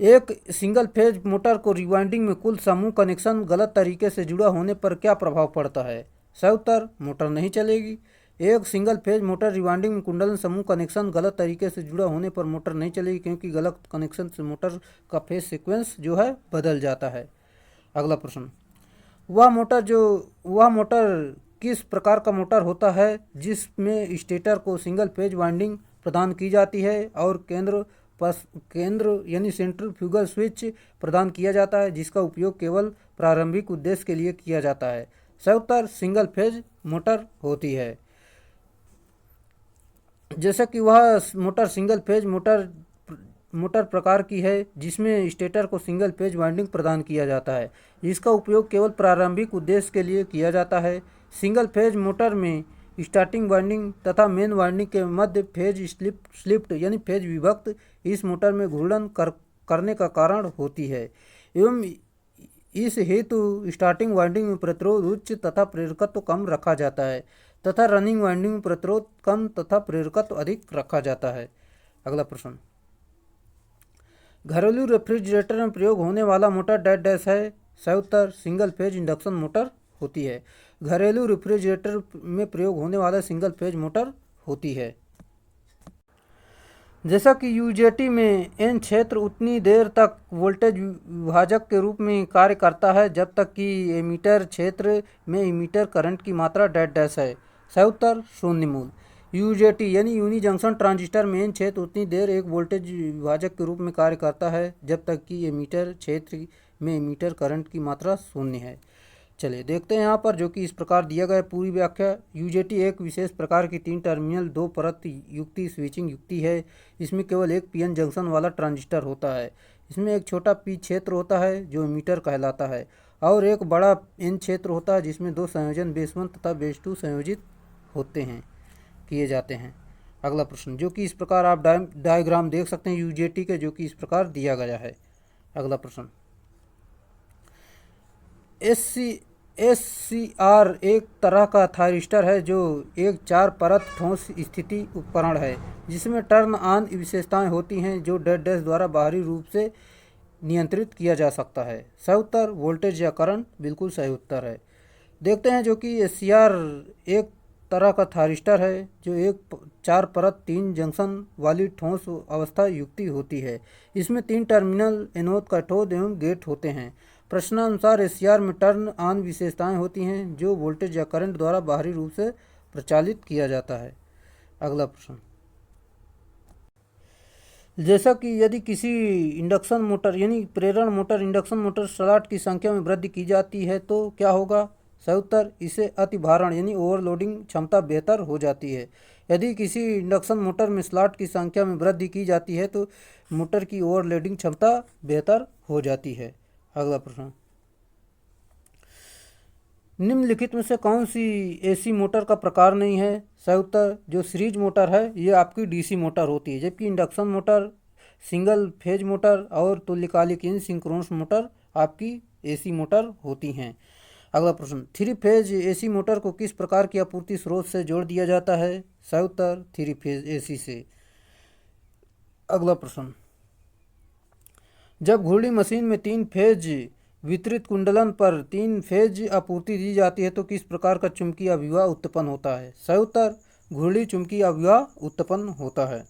एक सिंगल फेज मोटर को रिवाइंडिंग में कुल समूह कनेक्शन गलत तरीके से जुड़ा होने पर क्या प्रभाव पड़ता है। सयुतर मोटर नहीं चलेगी। एक सिंगल फेज मोटर रिवाइंडिंग में कुंडलन समूह कनेक्शन गलत तरीके से जुड़ा होने पर मोटर नहीं चलेगी, क्योंकि गलत कनेक्शन से मोटर का फेज सीक्वेंस जो है बदल जाता है। अगला प्रश्न, वह मोटर किस प्रकार का मोटर होता है जिसमें स्टेटर को सिंगल फेज वाइंडिंग प्रदान की जाती है और केंद्र यानी सेंट्रीफ्यूगल स्विच प्रदान किया जाता है, जिसका उपयोग केवल प्रारंभिक उद्देश्य के लिए किया जाता है। सयुतर सिंगल फेज मोटर होती है। जैसा कि वह मोटर सिंगल फेज मोटर प्रकार की है जिसमें स्टेटर को सिंगल फेज वाइंडिंग प्रदान किया जाता है, जिसका उपयोग केवल प्रारंभिक उद्देश्य के लिए किया जाता है। सिंगल फेज मोटर में स्टार्टिंग वाइंडिंग तथा मेन वाइंडिंग के मध्य फेज स्लिप्ट यानी फेज विभक्त इस मोटर में घूर्णन करने का कारण होती है एवं इस हेतु स्टार्टिंग वाइंडिंग में प्रतिरोध उच्च तथा प्रेरकत्व कम रखा जाता है तथा रनिंग वाइंडिंग में प्रतिरोध कम तथा प्रेरकत्व अधिक रखा जाता है। अगला प्रश्न, घरेलू रेफ्रिजरेटर में प्रयोग होने वाला मोटर डैश डैश है। सयुतर सिंगल फेज इंडक्शन मोटर होती है। घरेलू रेफ्रिजरेटर में प्रयोग होने वाला सिंगल फेज मोटर होती है। जैसा कि यूजेटी में एन क्षेत्र उतनी देर तक वोल्टेज विभाजक के रूप में कार्य करता है जब तक कि एमीटर क्षेत्र में एमीटर करंट की मात्रा डैश डैश है। सही उत्तर शून्य मूल। यूजेटी यानी यूनी जंक्शन ट्रांजिस्टर में एन क्षेत्र उतनी देर एक वोल्टेज विभाजक के रूप में कार्य करता है जब तक कि एमीटर क्षेत्र में एमीटर करंट की मात्रा शून्य है। चलिए देखते हैं यहाँ पर, जो कि इस प्रकार दिया गया है पूरी व्याख्या। यूजेटी एक विशेष प्रकार की 3 टर्मिनल 2 परत युक्ति स्विचिंग युक्ति है। इसमें केवल एक पीएन जंक्शन वाला ट्रांजिस्टर होता है। इसमें एक छोटा पी क्षेत्र होता है जो एमीटर कहलाता है और एक बड़ा एन क्षेत्र होता है जिसमें 2 संयोजन बेस 1 तथा बेस 2 संयोजित होते हैं किए जाते हैं। अगला प्रश्न, जो कि इस प्रकार आप डायग्राम देख सकते हैं यूजेटी के, जो कि इस प्रकार दिया गया है। अगला प्रश्न, SCR एक तरह का थायरिस्टर है जो एक 4 परत ठोस स्थिति उपकरण है जिसमें टर्न ऑन विशेषताएं होती हैं जो डैश डैश द्वारा बाहरी रूप से नियंत्रित किया जा सकता है। सही उत्तर वोल्टेज या करंट बिल्कुल सही उत्तर है। देखते हैं, जो कि SCR एक तरह का थायरिस्टर है जो एक 4 परत 3 जंक्शन वाली ठोस अवस्था युक्ति होती है। इसमें 3 टर्मिनल एनोड कैथोड एवं गेट होते हैं। प्रश्नानुसार SCR में टर्न ऑन विशेषताएं होती हैं जो वोल्टेज या करंट द्वारा बाहरी रूप से प्रचालित किया जाता है। अगला प्रश्न, जैसा कि यदि किसी इंडक्शन मोटर यानी प्रेरण मोटर इंडक्शन मोटर स्लॉट की संख्या में वृद्धि की जाती है तो क्या होगा? सही उत्तर इसे अतिभारण यानी ओवरलोडिंग क्षमता बेहतर हो जाती है। यदि किसी इंडक्शन मोटर में स्लॉट की संख्या में वृद्धि की जाती है तो मोटर की ओवरलोडिंग क्षमता बेहतर हो जाती है। अगला प्रश्न, निम्नलिखित में से कौन सी एसी मोटर का प्रकार नहीं है? सही उत्तर जो सीरीज मोटर है ये आपकी डीसी मोटर होती है, जबकि induction motor single phase motor और तुल्यकालिक यानी सिंक्रोनस मोटर आपकी एसी मोटर होती हैं। अगला प्रश्न, 3 फेज एसी मोटर को किस प्रकार की आपूर्ति स्रोत से जोड़ दिया जाता है? सही उत्तर 3 फेज एसी से। अगला प्रश्न, जब घूर्णी मशीन में 3 फेज वितरित कुंडलन पर 3 फेज आपूर्ति दी जाती है तो किस प्रकार का चुंबकीय अभिवाह उत्पन्न होता है? सही उत्तर घूर्णी चुंबकीय अभिवाह उत्पन्न होता है।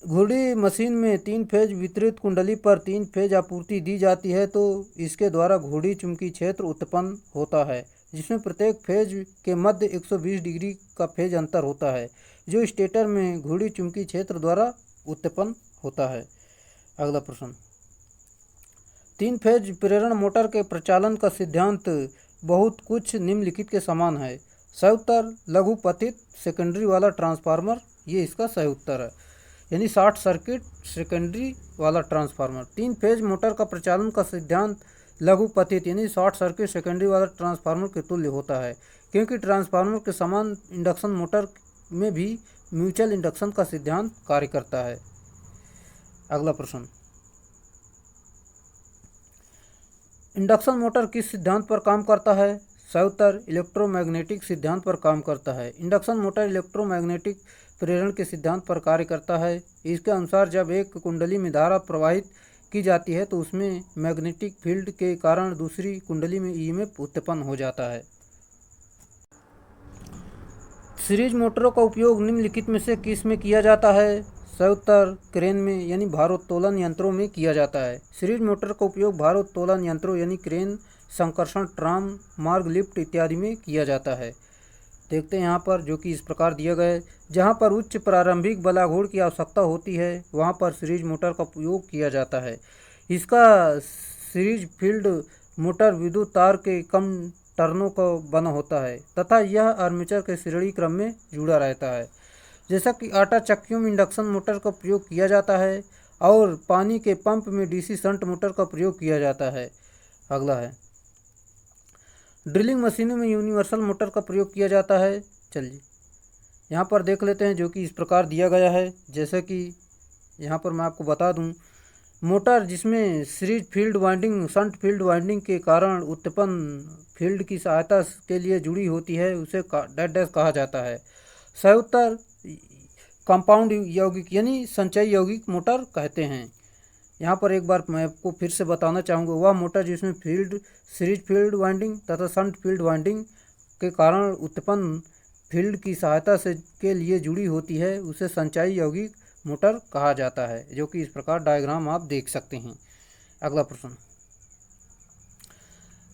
घूर्णी मशीन में 3 फेज वितरित कुंडली पर 3 फेज आपूर्ति दी जाती है तो इसके द्वारा घूर्णी चुंबकीय क्षेत्र उत्पन्न होता है जिसमें प्रत्येक फेज के मध्य 120 डिग्री का फेज अंतर होता है जो स्टेटर में घूर्णी चुंबकीय क्षेत्र द्वारा उत्पन्न होता है। अगला प्रश्न, 3 फेज प्रेरण मोटर के प्रचालन का सिद्धांत बहुत कुछ निम्नलिखित के समान है। सही उत्तर लघु पतित सेकेंडरी वाला ट्रांसफार्मर, ये इसका सही उत्तर है, यानी शॉर्ट सर्किट सेकेंडरी वाला ट्रांसफार्मर। 3 फेज मोटर का प्रचालन का सिद्धांत लघु पतित यानी शॉर्ट सर्किट सेकेंडरी वाला ट्रांसफार्मर के तुल्य होता है क्योंकि ट्रांसफार्मर के समान इंडक्शन मोटर में भी म्यूचुअल इंडक्शन का सिद्धांत कार्य करता है। अगला प्रश्न, इंडक्शन मोटर किस सिद्धांत पर काम करता है? सही उत्तर इलेक्ट्रोमैग्नेटिक सिद्धांत पर काम करता है। इंडक्शन मोटर इलेक्ट्रोमैग्नेटिक प्रेरण के सिद्धांत पर कार्य करता है। इसके अनुसार जब एक कुंडली में धारा प्रवाहित की जाती है तो उसमें मैग्नेटिक फील्ड के कारण दूसरी कुंडली में ईएमएफ उत्पन्न हो जाता है। सीरीज मोटरों का उपयोग निम्नलिखित में से किस में किया जाता है? सही उत्तर क्रेन में यानी भारोत्तोलन यंत्रों में किया जाता है। सीरीज मोटर का उपयोग भारोत्तोलन यंत्रों यानी क्रेन, संकर्षण ट्राम, मार्ग लिफ्ट इत्यादि में किया जाता है। देखते हैं यहाँ पर, जो कि इस प्रकार दिया गया है, जहाँ पर उच्च प्रारंभिक बलाघूर्ण की आवश्यकता होती है वहाँ पर सीरीज मोटर का उपयोग किया जाता है। इसका सीरीज फील्ड मोटर विद्युत तार के कम टर्नों का बना होता है तथा यह आर्मेचर के श्रेणी क्रम में जुड़ा रहता है। जैसा कि आटा चक्कियों में इंडक्शन मोटर का प्रयोग किया जाता है और पानी के पंप में डीसी शंट मोटर का प्रयोग किया जाता है। अगला है, ड्रिलिंग मशीनों में यूनिवर्सल मोटर का प्रयोग किया जाता है। चलिए यहाँ पर देख लेते हैं, जो कि इस प्रकार दिया गया है। जैसे कि यहाँ पर मैं आपको बता दूँ, मोटर जिसमें series field winding shunt field winding के कारण उत्पन्न फील्ड की सहायता के लिए जुड़ी होती है उसे डैश डैश कहा जाता है। सही उत्तर कंपाउंड यौगिक यानी संचयी यौगिक मोटर कहते हैं। यहाँ पर एक बार मैं आपको फिर से बताना चाहूँगा, वह मोटर जिसमें फील्ड सीरीज फील्ड वाइंडिंग तथा शंट फील्ड वाइंडिंग के कारण उत्पन्न फील्ड की सहायता से के लिए जुड़ी होती है उसे संचायी यौगिक मोटर कहा जाता है, जो कि इस प्रकार डायग्राम आप देख सकते हैं। अगला प्रश्न,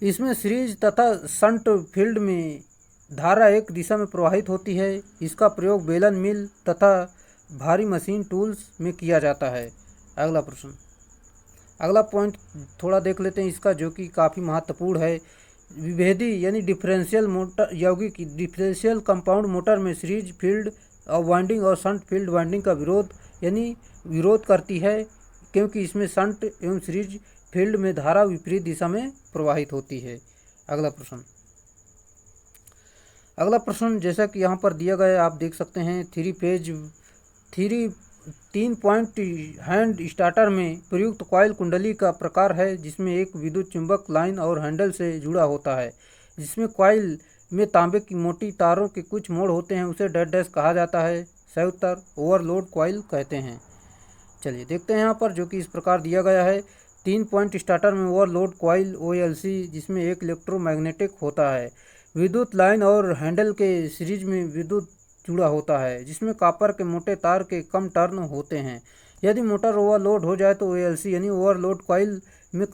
इसमें सीरीज तथा शंट फील्ड में धारा एक दिशा में प्रवाहित होती है। इसका प्रयोग बेलन मिल तथा भारी मशीन टूल्स में किया जाता है। अगला प्रश्न, अगला पॉइंट थोड़ा देख लेते हैं इसका, जो कि काफ़ी महत्वपूर्ण है। विभेदी यानी डिफरेंशियल मोटर यौगिक डिफरेंशियल कंपाउंड मोटर में सीरीज फील्ड वाइंडिंग और शंट फील्ड वाइंडिंग का विरोध करती है, क्योंकि इसमें शंट एवं सीरीज फील्ड में धारा विपरीत दिशा में प्रवाहित होती है। अगला प्रश्न जैसा कि यहाँ पर दिया गया है, आप देख सकते हैं। 3 पॉइंट हैंड स्टार्टर में प्रयुक्त कॉइल कुंडली का प्रकार है, जिसमें एक विद्युत चुंबक लाइन और हैंडल से जुड़ा होता है। जिसमें कॉइल में तांबे की मोटी तारों के कुछ मोड़ होते हैं, उसे डेड डैश कहा जाता है। सही उत्तर ओवरलोड कॉइल कहते हैं। चलिए देखते हैं यहाँ पर, जो कि इस प्रकार दिया गया है। 3 पॉइंट स्टार्टर में ओवरलोड कॉइल OLC, जिसमें एक इलेक्ट्रोमैग्नेटिक होता है। विद्युत लाइन और हैंडल के सीरीज में विद्युत जुड़ा होता है, जिसमें कॉपर के मोटे तार के कम टर्न होते हैं। यदि मोटर ओवरलोड हो जाए तो OLC यानी ओवरलोड कॉइल में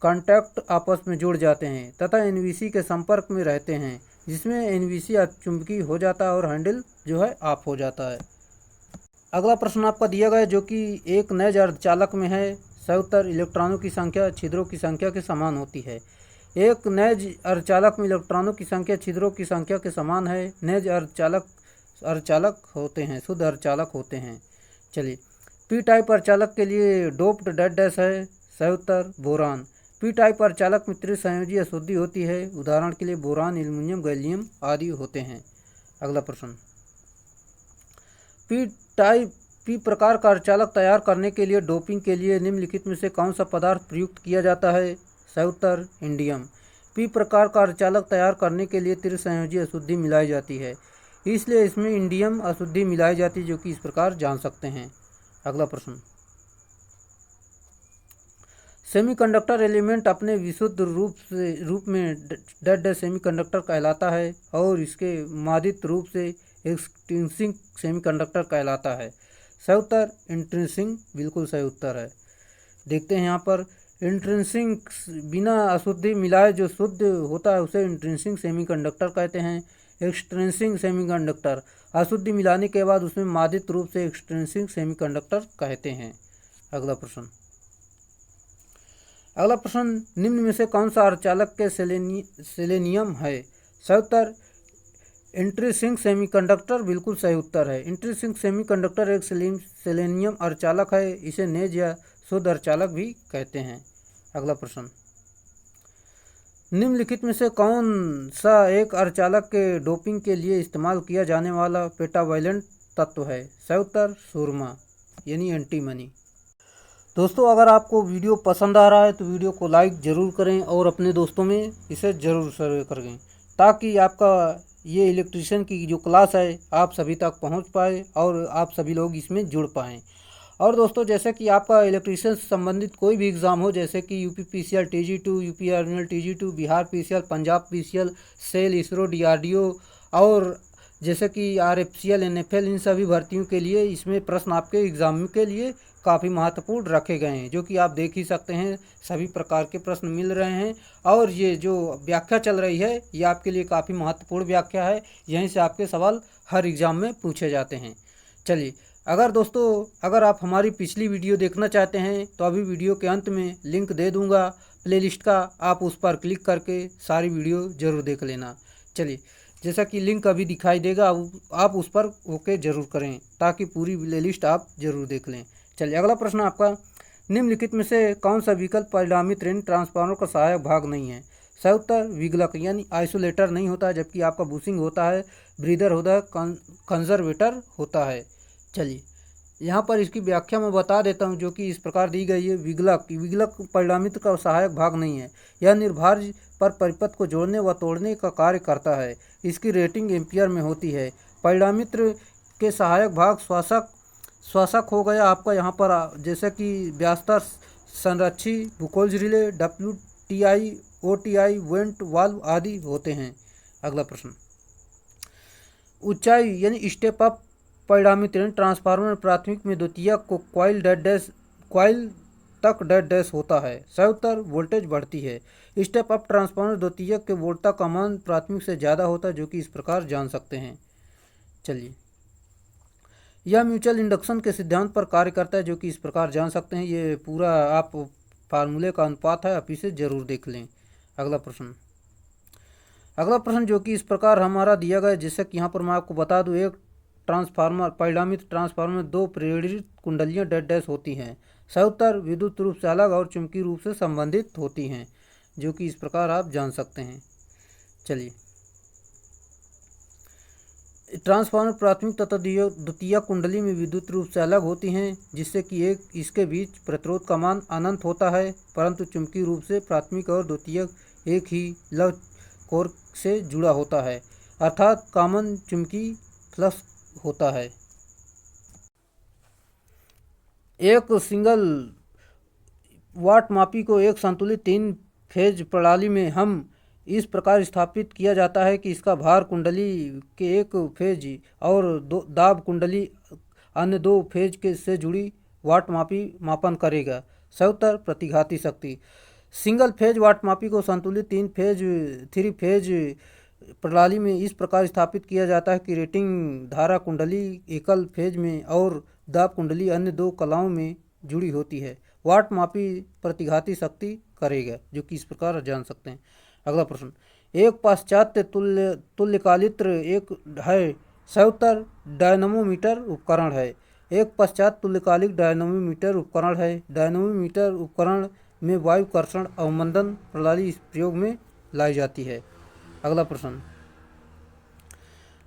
कॉन्टैक्ट आपस में जुड़ जाते हैं तथा NVC के संपर्क में रहते हैं, जिसमें NVC चुंबकीय हो जाता है और हैंडल जो है ऑफ हो जाता है। अगला प्रश्न आपका दिया गया है, जो कि एक नैज अर्धचालक में है। सही उत्तर इलेक्ट्रॉनों की संख्या छिद्रों की संख्या के समान होती है। एक नैज अर्धचालक में इलेक्ट्रॉनों की संख्या छिद्रों की संख्या के समान है। नैज अर्धचालक होते हैं, शुद्ध अर्धचालक होते हैं। चलिए, P टाइप अर्धचालक के लिए डोप्ड डेड डैश है। सही उत्तर बोरान। P टाइप अर्धचालक में त्रिसंयोजी अशुद्धि होती है। उदाहरण के लिए बोरान, एल्युमिनियम, गैलियम आदि होते हैं। अगला प्रश्न, P प्रकार का अर्धचालक तैयार करने के लिए डोपिंग के लिए निम्नलिखित में से कौन सा पदार्थ प्रयुक्त किया जाता है? सही उत्तर इंडियम। P प्रकार का अर्धचालक तैयार करने के लिए त्रिसंयोजी अशुद्धि मिलाई जाती है, इसलिए इसमें इंडियम अशुद्धि मिलाई जाती है, जो कि इस प्रकार जान सकते हैं। अगला प्रश्न, सेमीकंडक्टर एलिमेंट अपने विशुद्ध रूप में डेड सेमीकंडक्टर कहलाता है और इसके मादित रूप से एक्सट्रिंसिक सेमीकंडक्टर कहलाता है। सही उत्तर इंट्रिंसिक बिल्कुल सही उत्तर है। देखते हैं यहाँ पर, इंट्रिंसिक बिना अशुद्धि मिलाए जो शुद्ध होता है उसे इंट्रिंसिक सेमीकंडक्टर कहते हैं। एक्सट्रिंसिक सेमीकंडक्टर अशुद्धि मिलाने के बाद उसमें मादित रूप से एक्सट्रिंसिक सेमीकंडक्टर कहते हैं। अगला प्रश्न, निम्न में से कौन सा अर्धचालक के सेलेनियम है? सही उत्तर इंट्रिंसिक सेमीकंडक्टर बिल्कुल सही उत्तर है। इंट्रिंसिक सेमीकंडक्टर एक सेलेनियम अर्धचालक है। इसे नेज या शुद्ध अर्धचालक भी कहते हैं। अगला प्रश्न, निम्नलिखित में से कौन सा एक अर्धचालक के डोपिंग के लिए इस्तेमाल किया जाने वाला पेटावायलेंट तत्व है? सही उत्तर सुरमा यानी एंटीमनी। दोस्तों, अगर आपको वीडियो पसंद आ रहा है तो वीडियो को लाइक ज़रूर करें और अपने दोस्तों में इसे ज़रूर शेयर करें, ताकि आपका ये इलेक्ट्रीशियन की जो क्लास है आप सभी तक पहुंच पाए और आप सभी लोग इसमें जुड़ पाएँ। और दोस्तों, जैसे कि आपका इलेक्ट्रीशियन से संबंधित कोई भी एग्ज़ाम हो, जैसे कि यूपी PCL TG2, यूपी आर्मिनल TG2, Bihar PCL, Punjab PCL, SAIL, ISRO, DRDO और जैसे कि RFCL, NFL, इन सभी भर्तियों के लिए इसमें प्रश्न आपके एग्ज़ाम के लिए काफ़ी महत्वपूर्ण रखे गए हैं, जो कि आप देख ही सकते हैं। सभी प्रकार के प्रश्न मिल रहे हैं और ये जो व्याख्या चल रही है ये आपके लिए काफ़ी महत्वपूर्ण व्याख्या है। यहीं से आपके सवाल हर एग्ज़ाम में पूछे जाते हैं। चलिए, अगर आप हमारी पिछली वीडियो देखना चाहते हैं तो अभी वीडियो के अंत में लिंक दे दूंगा प्लेलिस्ट का, आप उस पर क्लिक करके सारी वीडियो ज़रूर देख लेना। चलिए, जैसा कि लिंक अभी दिखाई देगा, आप उस पर ओके ज़रूर करें ताकि पूरी प्लेलिस्ट आप ज़रूर देख लें। चलिए, अगला प्रश्न आपका, निम्नलिखित में से कौन सा विकल्प परिणामी ट्रेन ट्रांसफार्मर का सहायक भाग नहीं है? सही उत्तर विगलक यानी आइसोलेटर नहीं होता है, जबकि आपका बुशिंग होता है, ब्रीदर होता है, कंजर्वेटर होता है। चलिए, यहाँ पर इसकी व्याख्या मैं बता देता हूँ, जो कि इस प्रकार दी गई है। विगलक परिणामित्र का सहायक भाग नहीं है। यह निर्भार पर परिपथ को जोड़ने व तोड़ने का कार्य करता है। इसकी रेटिंग एम्पियर में होती है। परिणामित्र के सहायक भाग श्वासक हो गया आपका यहाँ पर, जैसे कि व्यास्तर, संरक्षी, Buchholz relay, WTI, OTI, vent valve आदि होते हैं। अगला प्रश्न, ऊंचाई यानी स्टेप अप परिणामी ट्रांसफार्मर प्राथमिक में द्वितीयक को कॉइल तक डेड डैश होता है। सयुत्तर वोल्टेज बढ़ती है। स्टेप अप ट्रांसफार्मर द्वितीयक के वोल्टता का मान प्राथमिक से ज़्यादा होता है, जो कि इस प्रकार जान सकते हैं। चलिए, यह म्यूचुअल इंडक्शन के सिद्धांत पर कार्य करता है, जो कि इस प्रकार जान सकते हैं। ये पूरा आप फार्मूले का अनुपात है, आप इसे जरूर देख लें। अगला प्रश्न जो कि इस प्रकार हमारा दिया गया है, जिससे कि यहाँ पर मैं आपको बता दूँ, एक ट्रांसफार्मर परिणामी ट्रांसफार्मर में 2 प्रेरित कुंडलियाँ डेड डैश होती हैं। सयुत्तर विद्युत रूप से अलग और चुंबकीय रूप से संबंधित होती हैं, जो कि इस प्रकार आप जान सकते हैं। चलिए, ट्रांसफार्मर प्राथमिक तथा द्वितीयक कुंडली में विद्युत रूप से अलग होती हैं, जिससे कि इसके बीच प्रतिरोध का मान अनंत होता है, परंतु चुंबकीय रूप से प्राथमिक और द्वितीयक एक ही लव कोर से जुड़ा होता है, अर्थात कॉमन चुंबकीय फ्लक्स होता है। एक सिंगल वाट मापी को एक संतुलित 3 फेज प्रणाली में हम इस प्रकार स्थापित किया जाता है कि इसका भार कुंडली के एक फेज और दाब कुंडली अन्य 2 फेज के से जुड़ी वाट मापी मापन करेगा। सयुत्तर प्रतिघाती शक्ति। सिंगल फेज वाट मापी को संतुलित 3 फेज प्रणाली में इस प्रकार स्थापित किया जाता है कि रेटिंग धारा कुंडली एकल फेज में और दाब कुंडली अन्य 2 कलाओं में जुड़ी होती है। वाट मापी प्रतिघाती शक्ति करेगा, जो कि इस प्रकार जान सकते हैं। अगला प्रश्न, एक पाश्चात्य तुल्यकालित्र एक है। सयुत्तर डायनमोमीटर उपकरण है। एक पाश्चात्य तुल्यकालिक डायनमोमीटर उपकरण है। डायनमोमीटर उपकरण में वायु कर्षण अवमंदन प्रणाली इस प्रयोग में लाई जाती है। अगला प्रश्न,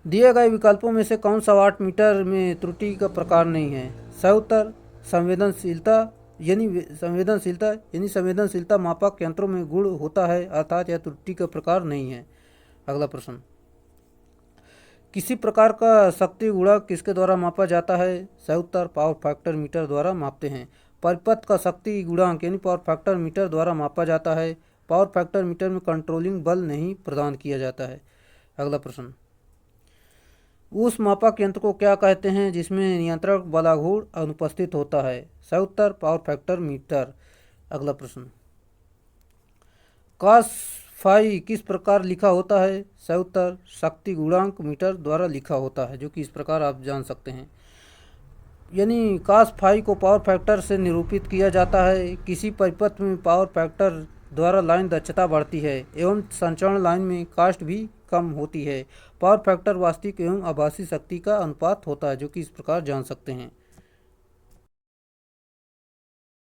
दिए गए विकल्पों में से कौन सा वाट मीटर में त्रुटि का प्रकार नहीं है? सयुत्तर संवेदनशीलता यानी संवेदनशीलता मापक यंत्रों में गुण होता है, अर्थात यह त्रुटि का प्रकार नहीं है। अगला प्रश्न, किसी प्रकार का शक्ति गुणक किसके द्वारा मापा जाता है? सयुत्तर पावर फैक्टर मीटर द्वारा मापते हैं। परिपथ का शक्ति गुणांक यानी पावर फैक्टर मीटर द्वारा मापा जाता है। पावर फैक्टर मीटर में कंट्रोलिंग बल नहीं प्रदान किया जाता है। अगला प्रश्न, उस मापक यंत्र को क्या कहते हैं जिसमें नियंत्रक बलाघूर्ण अनुपस्थित होता है? सयुत्तर पावर फैक्टर मीटर। अगला प्रश्न, कॉस फाई किस प्रकार लिखा होता है? सयुत्तर शक्ति गुणांक मीटर द्वारा लिखा होता है, जो कि इस प्रकार आप जान सकते हैं। यानी कॉस फाई को पावर फैक्टर से निरूपित किया जाता है। किसी परिपथ में पावर फैक्टर द्वारा लाइन दक्षता बढ़ती है एवं संचरण लाइन में कास्ट भी कम होती है। पावर फैक्टर वास्तविक एवं आभासी शक्ति का अनुपात होता है, जो कि इस प्रकार जान सकते हैं।